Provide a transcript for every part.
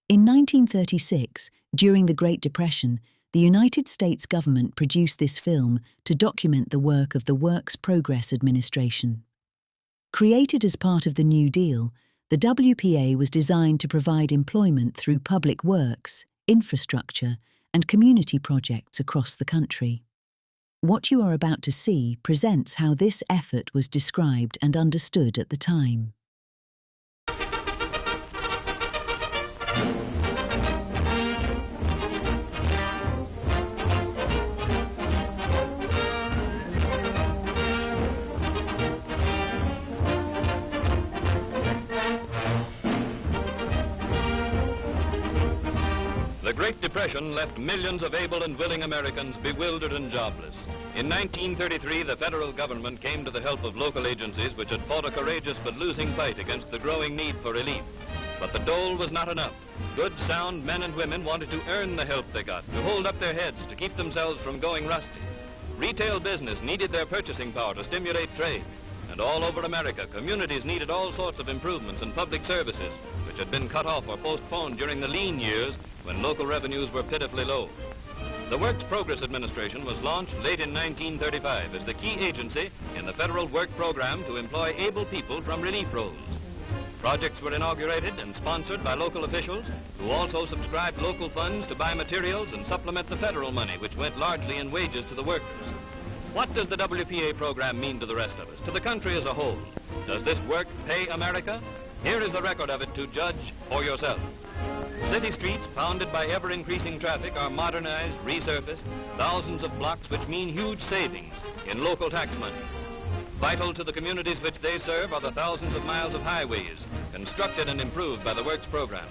In 1936, during the Great Depression, the United States government produced this film to document the work of the Works Progress Administration. Created as part of the New Deal, the WPA was designed to provide employment through public works, infrastructure, and community projects across the country. What you are about to see presents how this effort was described and understood at the time. The Great Depression left millions of able and willing Americans bewildered and jobless. In 1933, the federal government came to the help of local agencies which had fought a courageous but losing fight against the growing need for relief. But the dole was not enough. Good, sound men and women wanted to earn the help they got, to hold up their heads, to keep themselves from going rusty. Retail business needed their purchasing power to stimulate trade. And all over America, communities needed all sorts of improvements in public services, which had been cut off or postponed during the lean years when local revenues were pitifully low. The Works Progress Administration was launched late in 1935 as the key agency in the federal work program to employ able people from relief roles. Projects were inaugurated and sponsored by local officials who also subscribed local funds to buy materials and supplement the federal money, which went largely in wages to the workers. What does the WPA program mean to the rest of us, to the country as a whole? Does this work pay America? Here is the record of it to judge for yourself. City streets, pounded by ever-increasing traffic, are modernized, resurfaced, thousands of blocks which mean huge savings in local tax money. Vital to the communities which they serve are the thousands of miles of highways, constructed and improved by the Works program.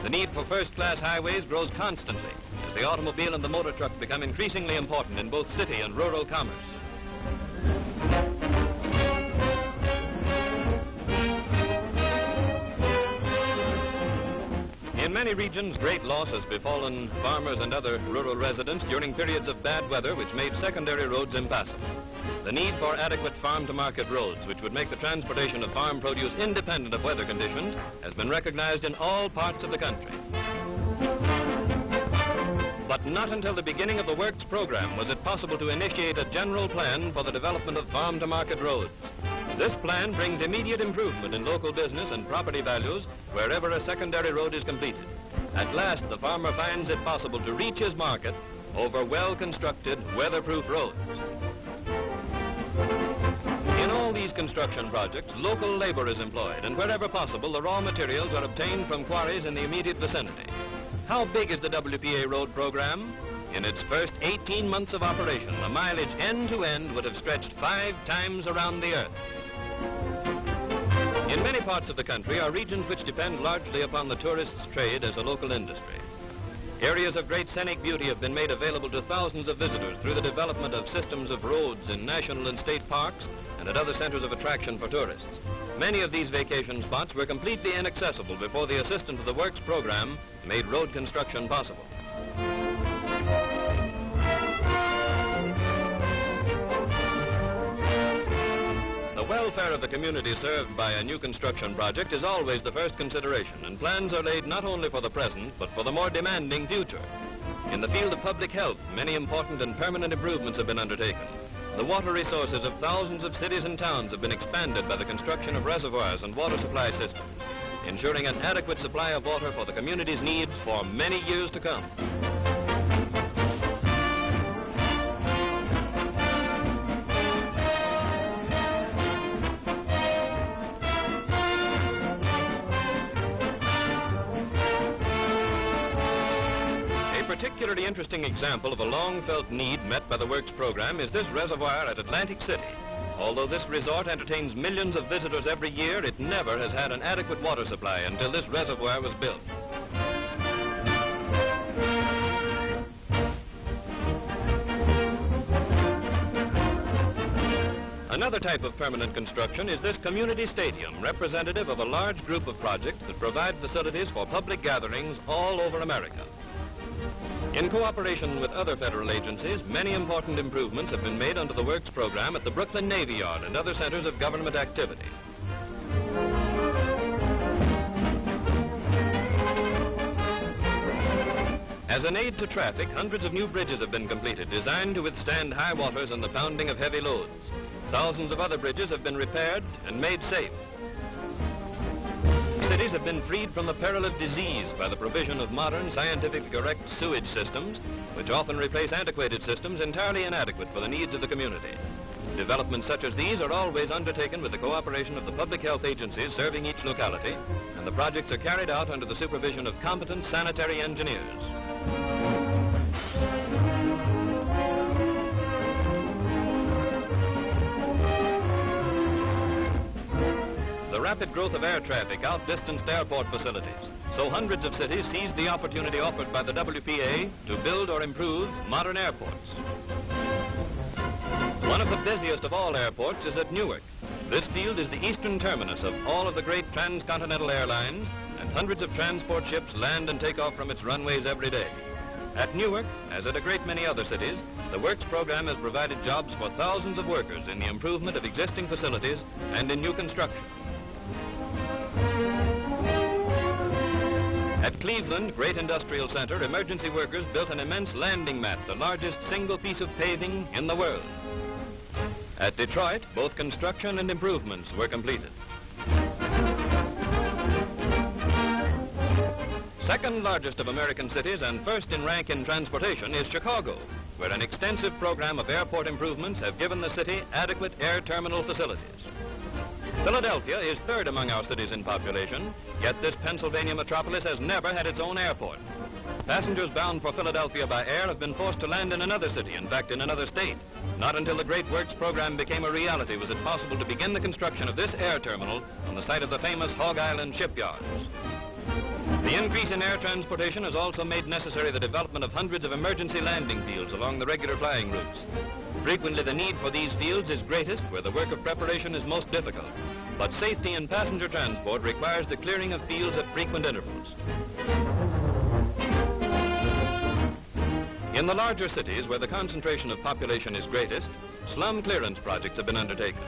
The need for first-class highways grows constantly as the automobile and the motor truck become increasingly important in both city and rural commerce. In many regions, great loss has befallen farmers and other rural residents during periods of bad weather which made secondary roads impassable. The need for adequate farm-to-market roads, which would make the transportation of farm produce independent of weather conditions, has been recognized in all parts of the country. But not until the beginning of the Works program was it possible to initiate a general plan for the development of farm-to-market roads. This plan brings immediate improvement in local business and property values wherever a secondary road is completed. At last, the farmer finds it possible to reach his market over well-constructed, weatherproof roads. In all these construction projects, local labor is employed, and wherever possible, the raw materials are obtained from quarries in the immediate vicinity. How big is the WPA road program? In its first 18 months of operation, the mileage end-to-end would have stretched 5 times around the earth. In many parts of the country are regions which depend largely upon the tourist's trade as a local industry. Areas of great scenic beauty have been made available to thousands of visitors through the development of systems of roads in national and state parks and at other centers of attraction for tourists. Many of these vacation spots were completely inaccessible before the assistance of the Works program made road construction possible. The welfare of the community served by a new construction project is always the first consideration, and plans are laid not only for the present, but for the more demanding future. In the field of public health, many important and permanent improvements have been undertaken. The water resources of thousands of cities and towns have been expanded by the construction of reservoirs and water supply systems, ensuring an adequate supply of water for the community's needs for many years to come. A particularly interesting example of a long-felt need met by the Works program is this reservoir at Atlantic City. Although this resort entertains millions of visitors every year, it never has had an adequate water supply until this reservoir was built. Another type of permanent construction is this community stadium, representative of a large group of projects that provide facilities for public gatherings all over America. In cooperation with other federal agencies, many important improvements have been made under the Works program at the Brooklyn Navy Yard and other centers of government activity. As an aid to traffic, hundreds of new bridges have been completed, designed to withstand high waters and the pounding of heavy loads. Thousands of other bridges have been repaired and made safe. Cities have been freed from the peril of disease by the provision of modern, scientifically correct sewage systems, which often replace antiquated systems entirely inadequate for the needs of the community. Developments such as these are always undertaken with the cooperation of the public health agencies serving each locality, and the projects are carried out under the supervision of competent sanitary engineers. The rapid growth of air traffic outdistanced airport facilities, so hundreds of cities seized the opportunity offered by the WPA to build or improve modern airports. One of the busiest of all airports is at Newark. This field is the eastern terminus of all of the great transcontinental airlines, and hundreds of transport ships land and take off from its runways every day. At Newark, as at a great many other cities, the Works program has provided jobs for thousands of workers in the improvement of existing facilities and in new construction. At Cleveland Great Industrial Center, emergency workers built an immense landing mat, the largest single piece of paving in the world. At Detroit, both construction and improvements were completed. Second largest of American cities and first in rank in transportation is Chicago, where an extensive program of airport improvements have given the city adequate air terminal facilities. Philadelphia is third among our cities in population, yet this Pennsylvania metropolis has never had its own airport. Passengers bound for Philadelphia by air have been forced to land in another city, in fact in another state. Not until the Great Works program became a reality was it possible to begin the construction of this air terminal on the site of the famous Hog Island shipyards. The increase in air transportation has also made necessary the development of hundreds of emergency landing fields along the regular flying routes. Frequently the need for these fields is greatest where the work of preparation is most difficult. But safety in passenger transport requires the clearing of fields at frequent intervals. In the larger cities where the concentration of population is greatest, slum clearance projects have been undertaken.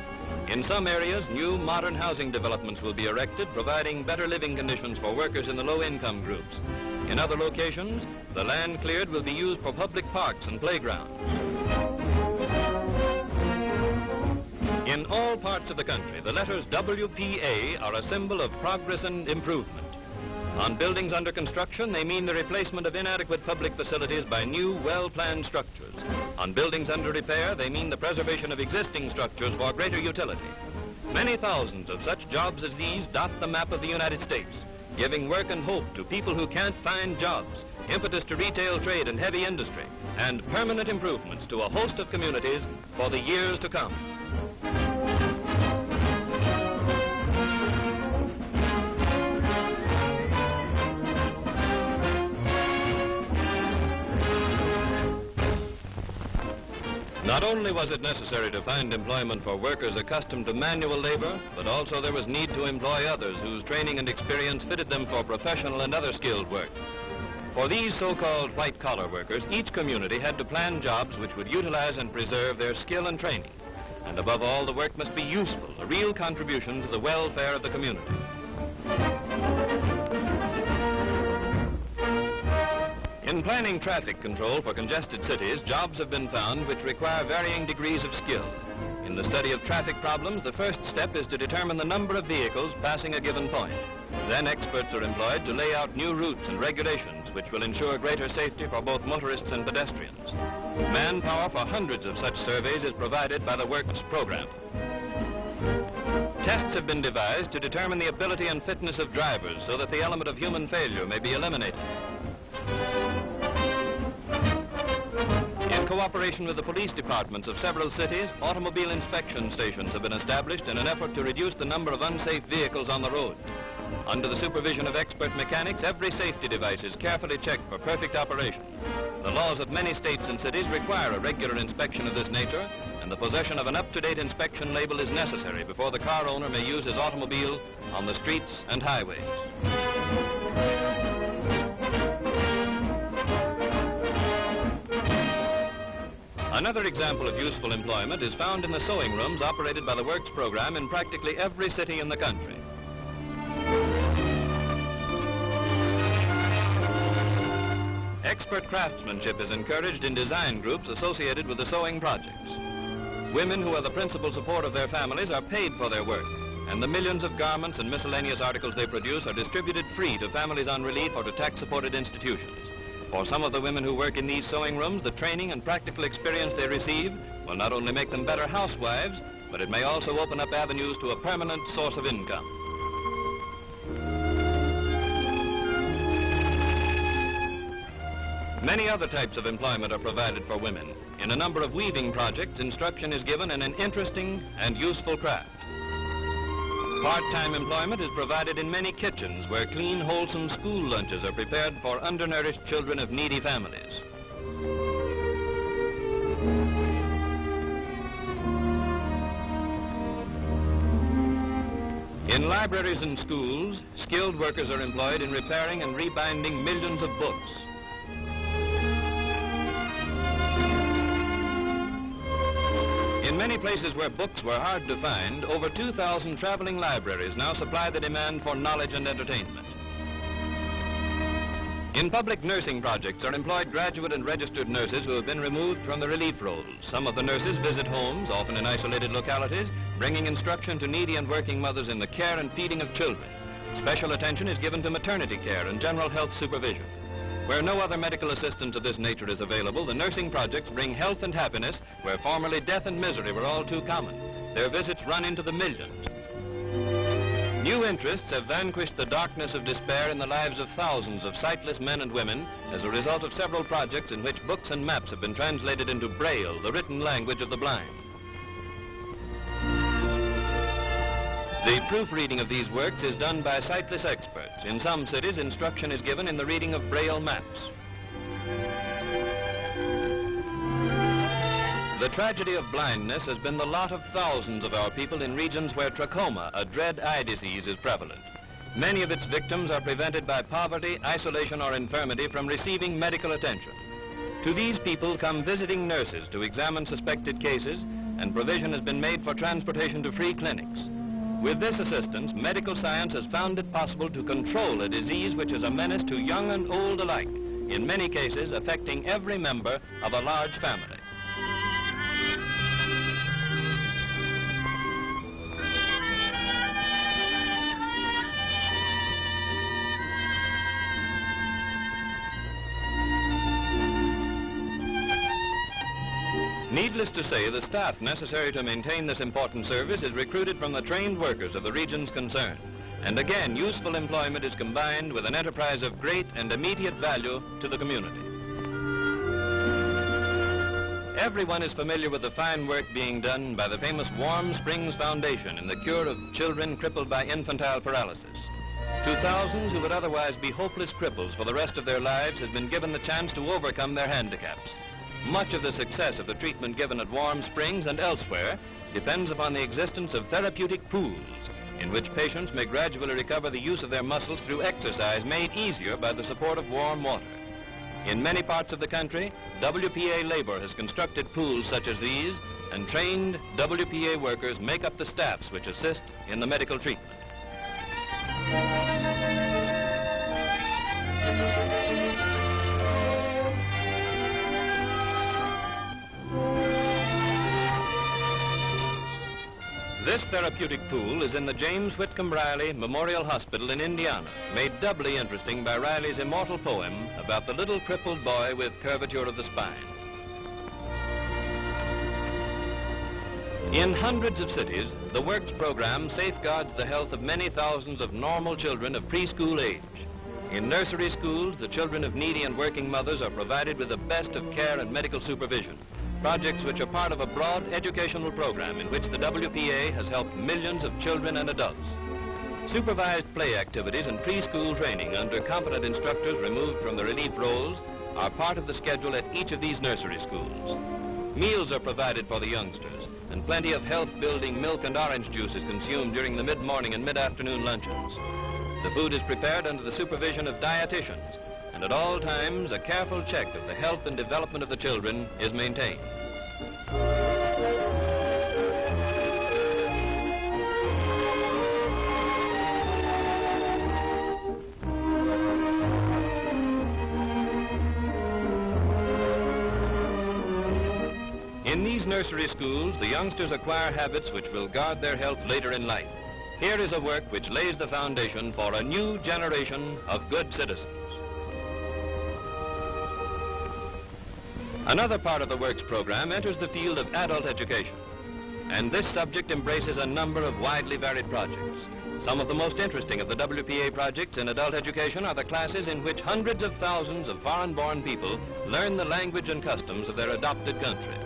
In some areas, new modern housing developments will be erected, providing better living conditions for workers in the low-income groups. In other locations, the land cleared will be used for public parks and playgrounds. In all parts of the country, the letters WPA are a symbol of progress and improvement. On buildings under construction, they mean the replacement of inadequate public facilities by new, well-planned structures. On buildings under repair, they mean the preservation of existing structures for greater utility. Many thousands of such jobs as these dot the map of the United States, giving work and hope to people who can't find jobs, impetus to retail trade and heavy industry, and permanent improvements to a host of communities for the years to come. Not only was it necessary to find employment for workers accustomed to manual labor, but also there was need to employ others whose training and experience fitted them for professional and other skilled work. For these so-called white-collar workers, each community had to plan jobs which would utilize and preserve their skill and training. And above all, the work must be useful, a real contribution to the welfare of the community. In planning traffic control for congested cities, jobs have been found which require varying degrees of skill. In the study of traffic problems, the first step is to determine the number of vehicles passing a given point. Then experts are employed to lay out new routes and regulations which will ensure greater safety for both motorists and pedestrians. Manpower for hundreds of such surveys is provided by the Works program. Tests have been devised to determine the ability and fitness of drivers so that the element of human failure may be eliminated. In cooperation with the police departments of several cities, automobile inspection stations have been established in an effort to reduce the number of unsafe vehicles on the road. Under the supervision of expert mechanics, every safety device is carefully checked for perfect operation. The laws of many states and cities require a regular inspection of this nature, and the possession of an up-to-date inspection label is necessary before the car owner may use his automobile on the streets and highways. Another example of useful employment is found in the sewing rooms operated by the Works program in practically every city in the country. Expert craftsmanship is encouraged in design groups associated with the sewing projects. Women who are the principal support of their families are paid for their work, and the millions of garments and miscellaneous articles they produce are distributed free to families on relief or to tax-supported institutions. For some of the women who work in these sewing rooms, the training and practical experience they receive will not only make them better housewives, but it may also open up avenues to a permanent source of income. Many other types of employment are provided for women. In a number of weaving projects, instruction is given in an interesting and useful craft. Part-time employment is provided in many kitchens where clean, wholesome school lunches are prepared for undernourished children of needy families. In libraries and schools, skilled workers are employed in repairing and rebinding millions of books. In many places where books were hard to find, over 2,000 traveling libraries now supply the demand for knowledge and entertainment. In public nursing projects are employed graduate and registered nurses who have been removed from the relief roles. Some of the nurses visit homes, often in isolated localities, bringing instruction to needy and working mothers in the care and feeding of children. Special attention is given to maternity care and general health supervision. Where no other medical assistance of this nature is available, the nursing projects bring health and happiness where formerly death and misery were all too common. Their visits run into the millions. New interests have vanquished the darkness of despair in the lives of thousands of sightless men and women as a result of several projects in which books and maps have been translated into Braille, the written language of the blind. The proofreading of these works is done by sightless experts. In some cities, instruction is given in the reading of Braille maps. The tragedy of blindness has been the lot of thousands of our people in regions where trachoma, a dread eye disease, is prevalent. Many of its victims are prevented by poverty, isolation, or infirmity from receiving medical attention. To these people come visiting nurses to examine suspected cases, and provision has been made for transportation to free clinics. With this assistance, medical science has found it possible to control a disease which is a menace to young and old alike, in many cases affecting every member of a large family. Needless to say, the staff necessary to maintain this important service is recruited from the trained workers of the regions concerned. And again, useful employment is combined with an enterprise of great and immediate value to the community. Everyone is familiar with the fine work being done by the famous Warm Springs Foundation in the cure of children crippled by infantile paralysis. To thousands who would otherwise be hopeless cripples for the rest of their lives has been given the chance to overcome their handicaps. Much of the success of the treatment given at Warm Springs and elsewhere depends upon the existence of therapeutic pools in which patients may gradually recover the use of their muscles through exercise made easier by the support of warm water. In many parts of the country, WPA labor has constructed pools such as these, and trained WPA workers make up the staffs which assist in the medical treatment. This therapeutic pool is in the James Whitcomb Riley Memorial Hospital in Indiana, made doubly interesting by Riley's immortal poem about the little crippled boy with curvature of the spine. In hundreds of cities, the Works program safeguards the health of many thousands of normal children of preschool age. In nursery schools, the children of needy and working mothers are provided with the best of care and medical supervision. Projects which are part of a broad educational program in which the WPA has helped millions of children and adults. Supervised play activities and preschool training under competent instructors removed from the relief roles are part of the schedule at each of these nursery schools. Meals are provided for the youngsters, and plenty of health-building milk and orange juice is consumed during the mid-morning and mid-afternoon luncheons. The food is prepared under the supervision of dietitians, and at all times a careful check of the health and development of the children is maintained. these nursery schools, the youngsters acquire habits which will guard their health later in life. Here is a work which lays the foundation for a new generation of good citizens. Another part of the Works program enters the field of adult education, and this subject embraces a number of widely varied projects. Some of the most interesting of the WPA projects in adult education are the classes in which hundreds of thousands of foreign-born people learn the language and customs of their adopted country.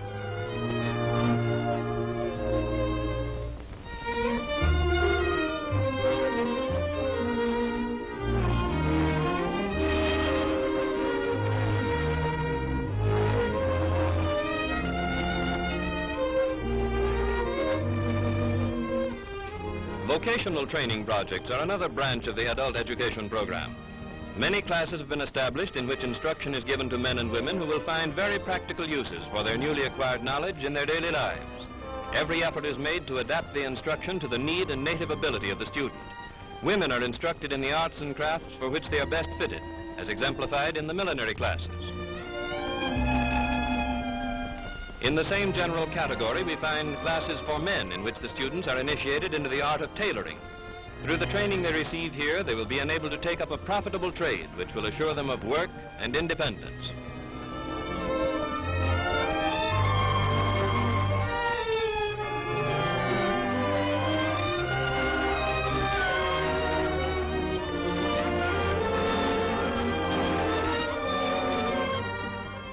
Vocational training projects are another branch of the adult education program. Many classes have been established in which instruction is given to men and women who will find very practical uses for their newly acquired knowledge in their daily lives. Every effort is made to adapt the instruction to the need and native ability of the student. Women are instructed in the arts and crafts for which they are best fitted, as exemplified in the millinery classes. In the same general category, we find classes for men in which the students are initiated into the art of tailoring. Through the training they receive here, they will be enabled to take up a profitable trade which will assure them of work and independence.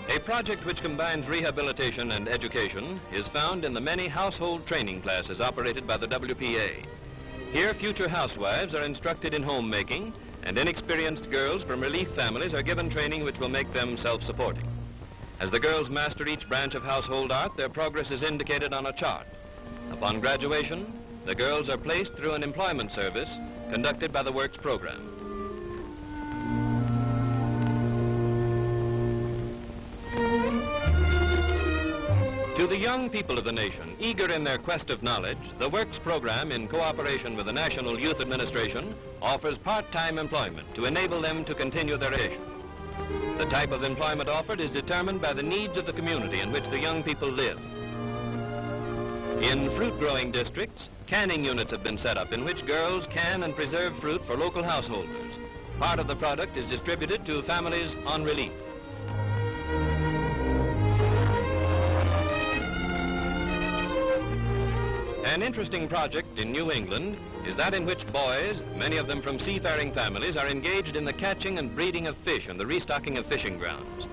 A project which combines rehabilitation and education is found in the many household training classes operated by the WPA. Here, future housewives are instructed in homemaking, and inexperienced girls from relief families are given training which will make them self-supporting. As the girls master each branch of household art, their progress is indicated on a chart. Upon graduation, the girls are placed through an employment service conducted by the Works program. To the young people of the nation, eager in their quest of knowledge, the Works program, in cooperation with the National Youth Administration, offers part-time employment to enable them to continue their education. The type of employment offered is determined by the needs of the community in which the young people live. In fruit-growing districts, canning units have been set up in which girls can and preserve fruit for local householders. Part of the product is distributed to families on relief. An interesting project in New England is that in which boys, many of them from seafaring families, are engaged in the catching and breeding of fish and the restocking of fishing grounds.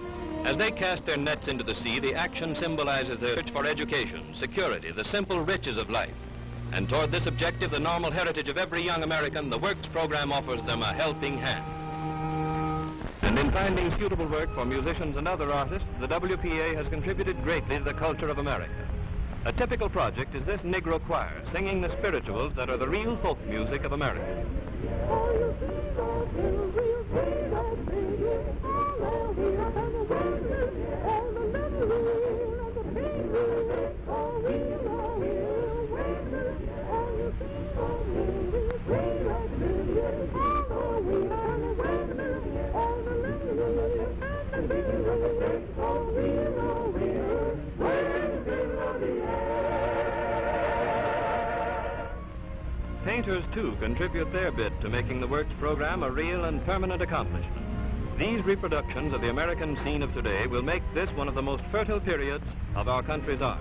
As they cast their nets into the sea, the action symbolizes their search for education, security, the simple riches of life. And toward this objective, the normal heritage of every young American, the Works program offers them a helping hand. And in finding suitable work for musicians and other artists, the WPA has contributed greatly to the culture of America. A typical project is this Negro choir, singing the spirituals that are the real folk music of America. Painters, too, contribute their bit to making the Works program a real and permanent accomplishment. These reproductions of the American scene of today will make this one of the most fertile periods of our country's art.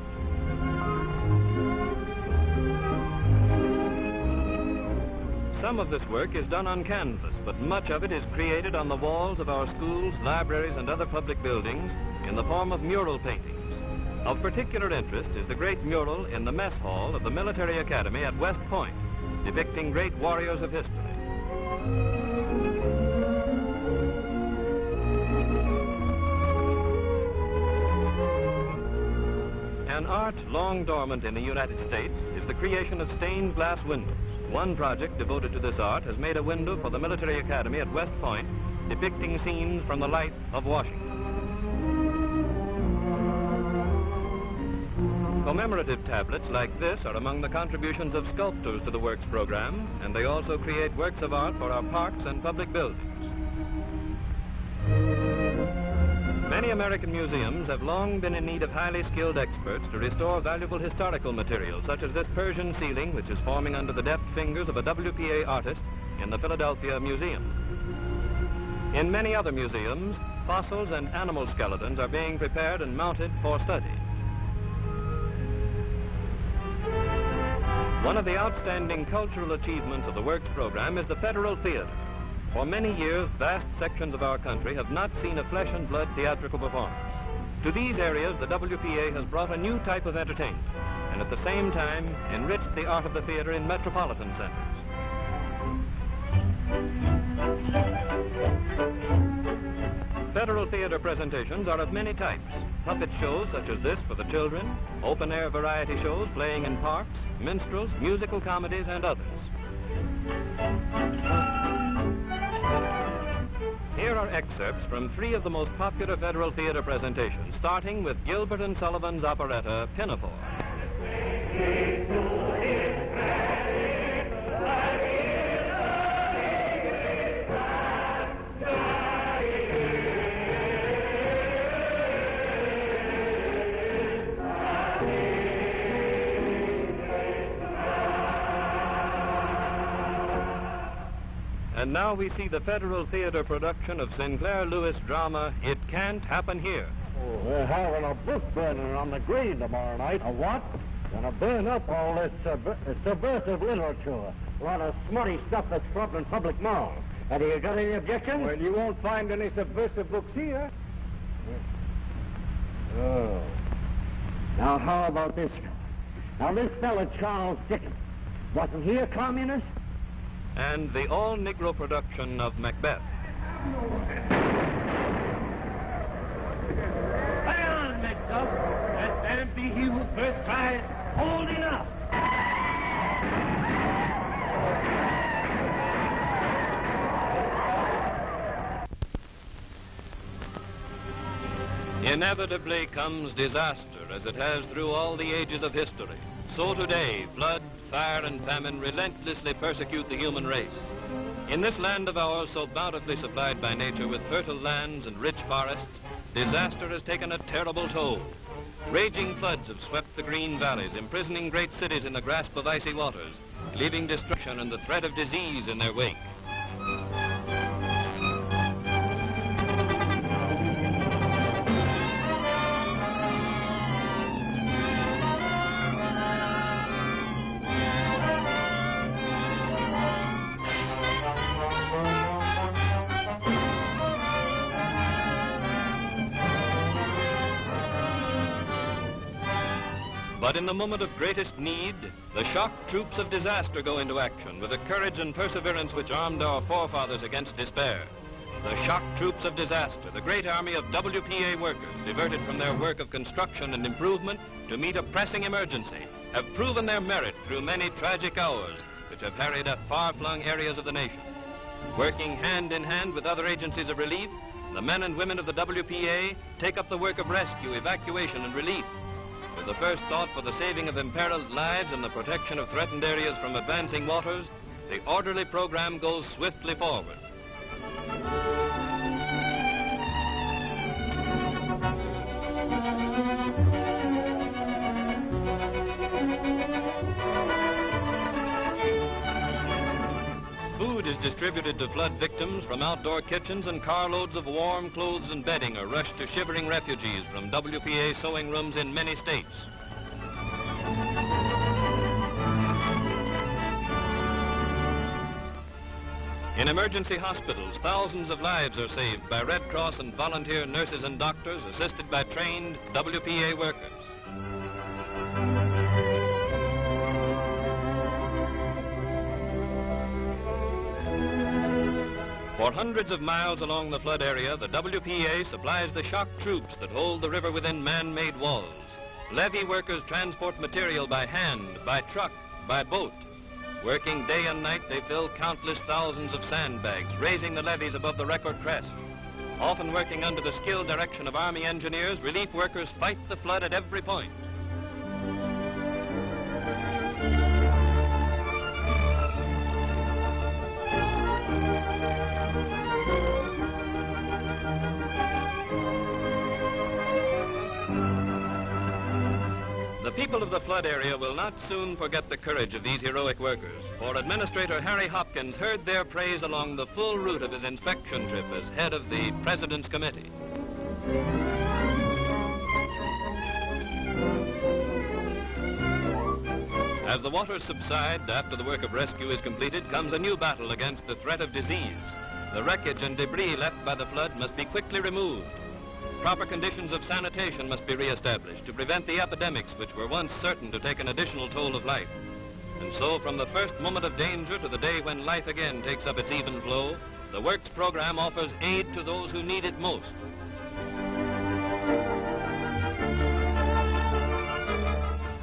Some of this work is done on canvas, but much of it is created on the walls of our schools, libraries, and other public buildings in the form of mural paintings. Of particular interest is the great mural in the mess hall of the Military Academy at West Point, depicting great warriors of history. An art long dormant in the United States is the creation of stained glass windows. One project devoted to this art has made a window for the Military Academy at West Point, depicting scenes from the life of Washington. Commemorative tablets like this are among the contributions of sculptors to the Works program, and they also create works of art for our parks and public buildings. Many American museums have long been in need of highly skilled experts to restore valuable historical material, such as this Persian ceiling, which is forming under the deft fingers of a WPA artist in the Philadelphia Museum. In many other museums, fossils and animal skeletons are being prepared and mounted for study. One of the outstanding cultural achievements of the Works program is the Federal Theater. For many years, vast sections of our country have not seen a flesh and blood theatrical performance. To these areas, the WPA has brought a new type of entertainment, and at the same time, enriched the art of the theater in metropolitan centers. Federal theater presentations are of many types. Puppet shows such as this for the children, open-air variety shows playing in parks, minstrels, musical comedies, and others. Here are excerpts from 3 of the most popular Federal Theater presentations, starting with Gilbert and Sullivan's operetta, Pinafore. And now we see the Federal Theater production of Sinclair Lewis' drama, It Can't Happen Here. Oh, we're having a book burning on the green tomorrow night. A what? Gonna burn up all this subversive literature. A lot of smutty stuff that's floating in public morals. Have you got any objections? Well, you won't find any subversive books here. Oh. Now, how about this fellow? Now, this fellow, Charles Dickens, wasn't he a communist? And the all-Negro production of Macbeth. Hang on, Macduff. That man be he who first cries, hold enough. Inevitably comes disaster, as it has through all the ages of history. So today, flood, fire, and famine relentlessly persecute the human race. In this land of ours, so bountifully supplied by nature with fertile lands and rich forests, disaster has taken a terrible toll. Raging floods have swept the green valleys, imprisoning great cities in the grasp of icy waters, leaving destruction and the threat of disease in their wake. But in the moment of greatest need, the shock troops of disaster go into action with a courage and perseverance which armed our forefathers against despair. The shock troops of disaster, the great army of WPA workers, diverted from their work of construction and improvement to meet a pressing emergency, have proven their merit through many tragic hours which have harried at far-flung areas of the nation. Working hand in hand with other agencies of relief, the men and women of the WPA take up the work of rescue, evacuation, and relief. With the first thought for the saving of imperiled lives and the protection of threatened areas from advancing waters, the orderly program goes swiftly forward. Food is distributed to flood victims from outdoor kitchens, and carloads of warm clothes and bedding are rushed to shivering refugees from WPA sewing rooms in many states. In emergency hospitals, thousands of lives are saved by Red Cross and volunteer nurses and doctors assisted by trained WPA workers. For hundreds of miles along the flood area, the WPA supplies the shock troops that hold the river within man-made walls. Levee workers transport material by hand, by truck, by boat. Working day and night, they fill countless thousands of sandbags, raising the levees above the record crest. Often working under the skilled direction of Army engineers, relief workers fight the flood at every point. The people of the flood area will not soon forget the courage of these heroic workers, for Administrator Harry Hopkins heard their praise along the full route of his inspection trip as head of the President's Committee. As the waters subside after the work of rescue is completed, comes a new battle against the threat of disease. The wreckage and debris left by the flood must be quickly removed. Proper conditions of sanitation must be reestablished to prevent the epidemics which were once certain to take an additional toll of life. And so, from the first moment of danger to the day when life again takes up its even flow, the Works program offers aid to those who need it most.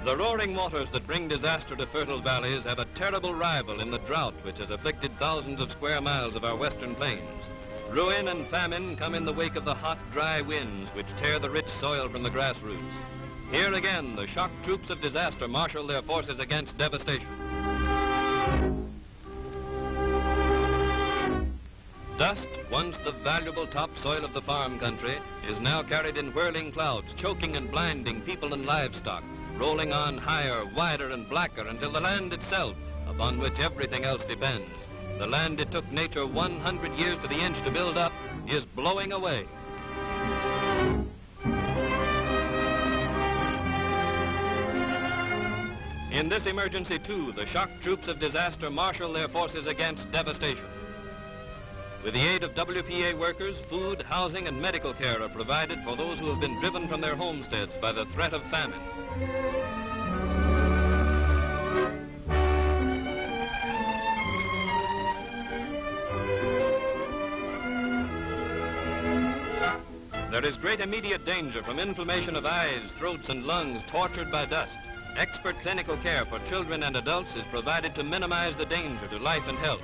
The roaring waters that bring disaster to fertile valleys have a terrible rival in the drought which has afflicted thousands of square miles of our western plains. Ruin and famine come in the wake of the hot, dry winds which tear the rich soil from the grassroots. Here again, the shock troops of disaster marshal their forces against devastation. Dust, once the valuable topsoil of the farm country, is now carried in whirling clouds, choking and blinding people and livestock, rolling on higher, wider, and blacker until the land itself, upon which everything else depends, the land it took nature 100 years to the inch to build up, is blowing away. In this emergency, too, the shock troops of disaster marshal their forces against devastation. With the aid of WPA workers, food, housing, and medical care are provided for those who have been driven from their homesteads by the threat of famine. There is great immediate danger from inflammation of eyes, throats, and lungs tortured by dust. Expert clinical care for children and adults is provided to minimize the danger to life and health.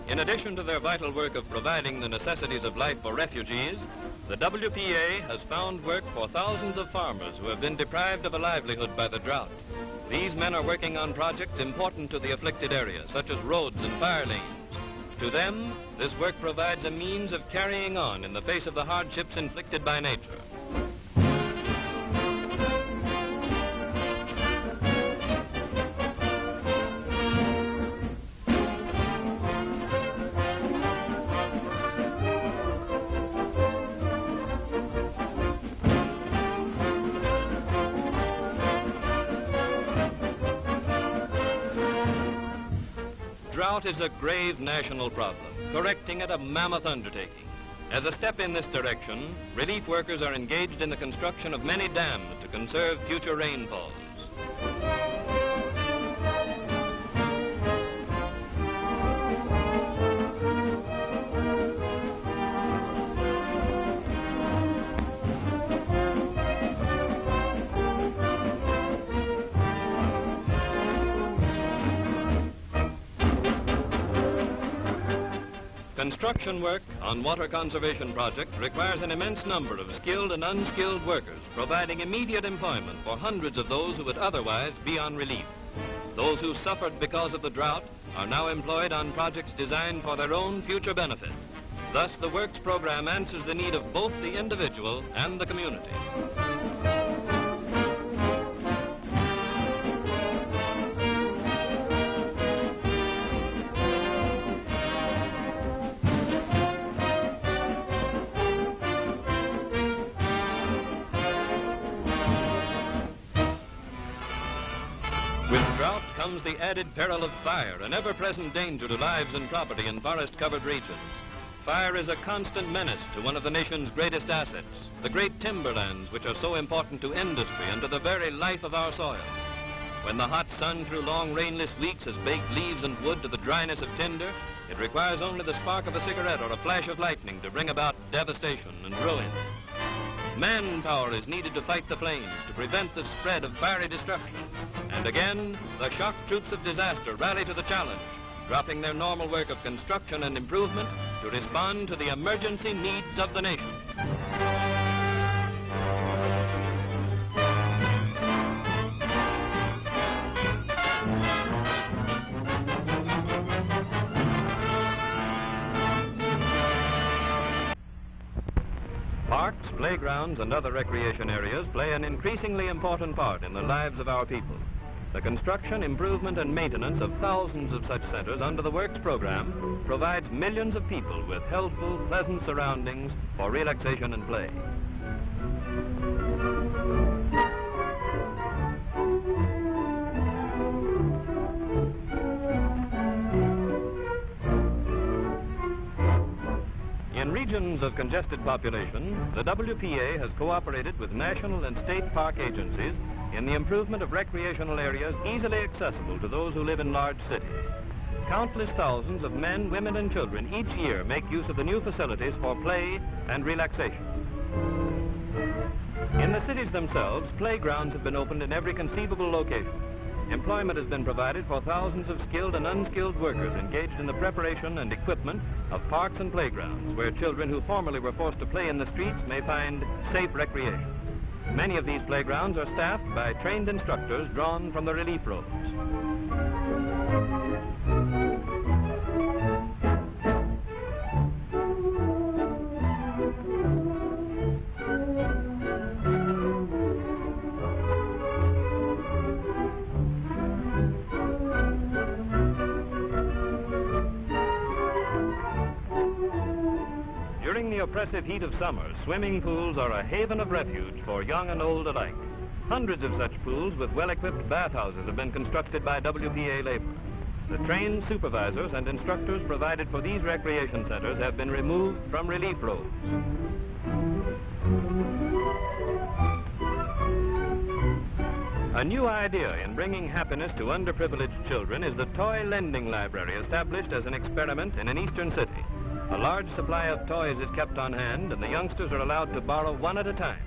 In addition to their vital work of providing the necessities of life for refugees, the WPA has found work for thousands of farmers who have been deprived of a livelihood by the drought. These men are working on projects important to the afflicted area, such as roads and fire lanes. To them, this work provides a means of carrying on in the face of the hardships inflicted by nature. Drought is a grave national problem, correcting it a mammoth undertaking. As a step in this direction, relief workers are engaged in the construction of many dams to conserve future rainfalls. Construction work on water conservation projects requires an immense number of skilled and unskilled workers, providing immediate employment for hundreds of those who would otherwise be on relief. Those who suffered because of the drought are now employed on projects designed for their own future benefit. Thus, the Works program answers the need of both the individual and the community. With drought comes the added peril of fire, an ever-present danger to lives and property in forest-covered regions. Fire is a constant menace to one of the nation's greatest assets, the great timberlands which are so important to industry and to the very life of our soil. When the hot sun through long rainless weeks has baked leaves and wood to the dryness of tinder, it requires only the spark of a cigarette or a flash of lightning to bring about devastation and ruin. Manpower is needed to fight the flames, to prevent the spread of fiery destruction. And again, the shock troops of disaster rally to the challenge, dropping their normal work of construction and improvement to respond to the emergency needs of the nation. Parks, playgrounds, and other recreation areas play an increasingly important part in the lives of our people. The construction, improvement, and maintenance of thousands of such centers under the Works program provides millions of people with healthful, pleasant surroundings for relaxation and play. In regions of congested population, the WPA has cooperated with national and state park agencies in the improvement of recreational areas easily accessible to those who live in large cities. Countless thousands of men, women, and children each year make use of the new facilities for play and relaxation. In the cities themselves, playgrounds have been opened in every conceivable location. Employment has been provided for thousands of skilled and unskilled workers engaged in the preparation and equipment of parks and playgrounds where children who formerly were forced to play in the streets may find safe recreation. Many of these playgrounds are staffed by trained instructors drawn from the relief roads. During the oppressive heat of summer, swimming pools are a haven of refuge for young and old alike. Hundreds of such pools with well-equipped bathhouses have been constructed by WPA labor. The trained supervisors and instructors provided for these recreation centers have been removed from relief roads. A new idea in bringing happiness to underprivileged children is the toy lending library established as an experiment in an eastern city. A large supply of toys is kept on hand, and the youngsters are allowed to borrow one at a time.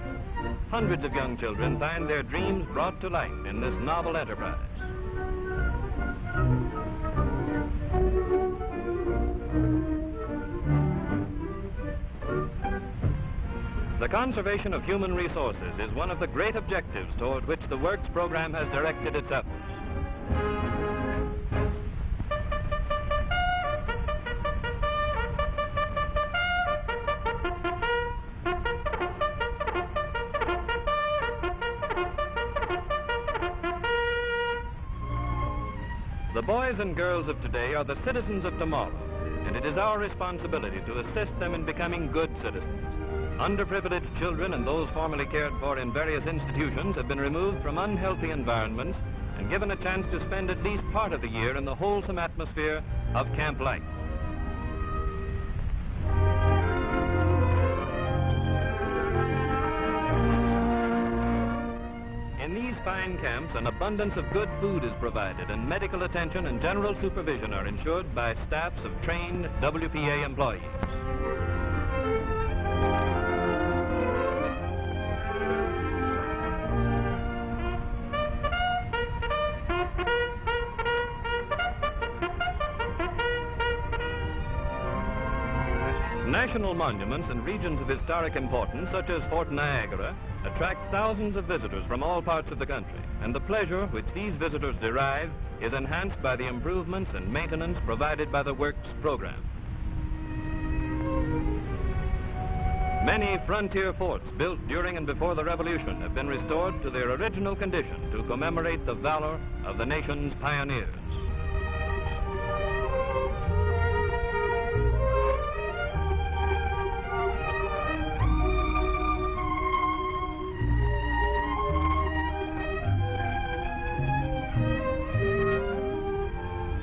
Hundreds of young children find their dreams brought to life in this novel enterprise. The conservation of human resources is one of the great objectives toward which the Works program has directed its efforts. The boys and girls of today are the citizens of tomorrow, and it is our responsibility to assist them in becoming good citizens. Underprivileged children and those formerly cared for in various institutions have been removed from unhealthy environments and given a chance to spend at least part of the year in the wholesome atmosphere of camp life. In these fine camps, an abundance of good food is provided, and medical attention and general supervision are ensured by staffs of trained WPA employees. National monuments and regions of historic importance, such as Fort Niagara, attract thousands of visitors from all parts of the country, and the pleasure which these visitors derive is enhanced by the improvements and maintenance provided by the Works program. Many frontier forts built during and before the Revolution have been restored to their original condition to commemorate the valor of the nation's pioneers.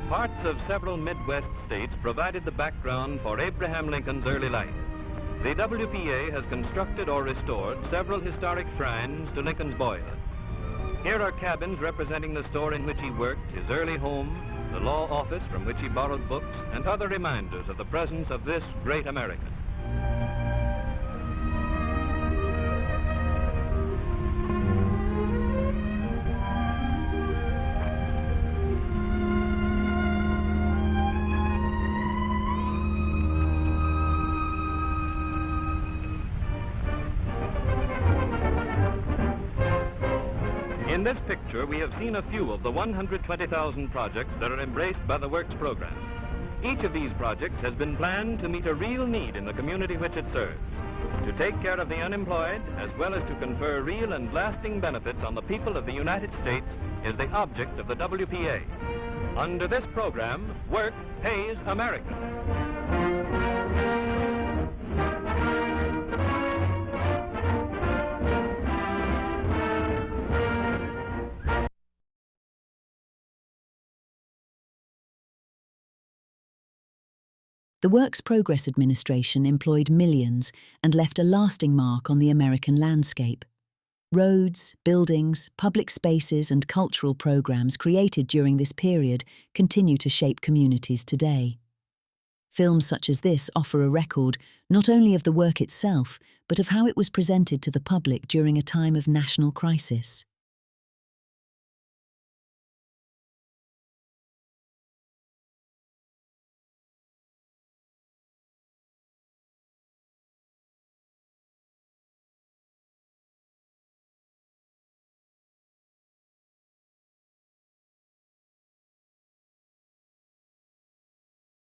Parts of several Midwest states provided the background for Abraham Lincoln's early life. The WPA has constructed or restored several historic shrines to Lincoln's boyhood. Here are cabins representing the store in which he worked, his early home, the law office from which he borrowed books, and other reminders of the presence of this great American. In this picture, we have seen a few of the 120,000 projects that are embraced by the Works program. Each of these projects has been planned to meet a real need in the community which it serves, to take care of the unemployed, as well as to confer real and lasting benefits on the people of the United States, is the object of the WPA. Under this program, Work Pays America. The Works Progress Administration employed millions and left a lasting mark on the American landscape. Roads, buildings, public spaces and cultural programs created during this period continue to shape communities today. Films such as this offer a record not only of the work itself, but of how it was presented to the public during a time of national crisis.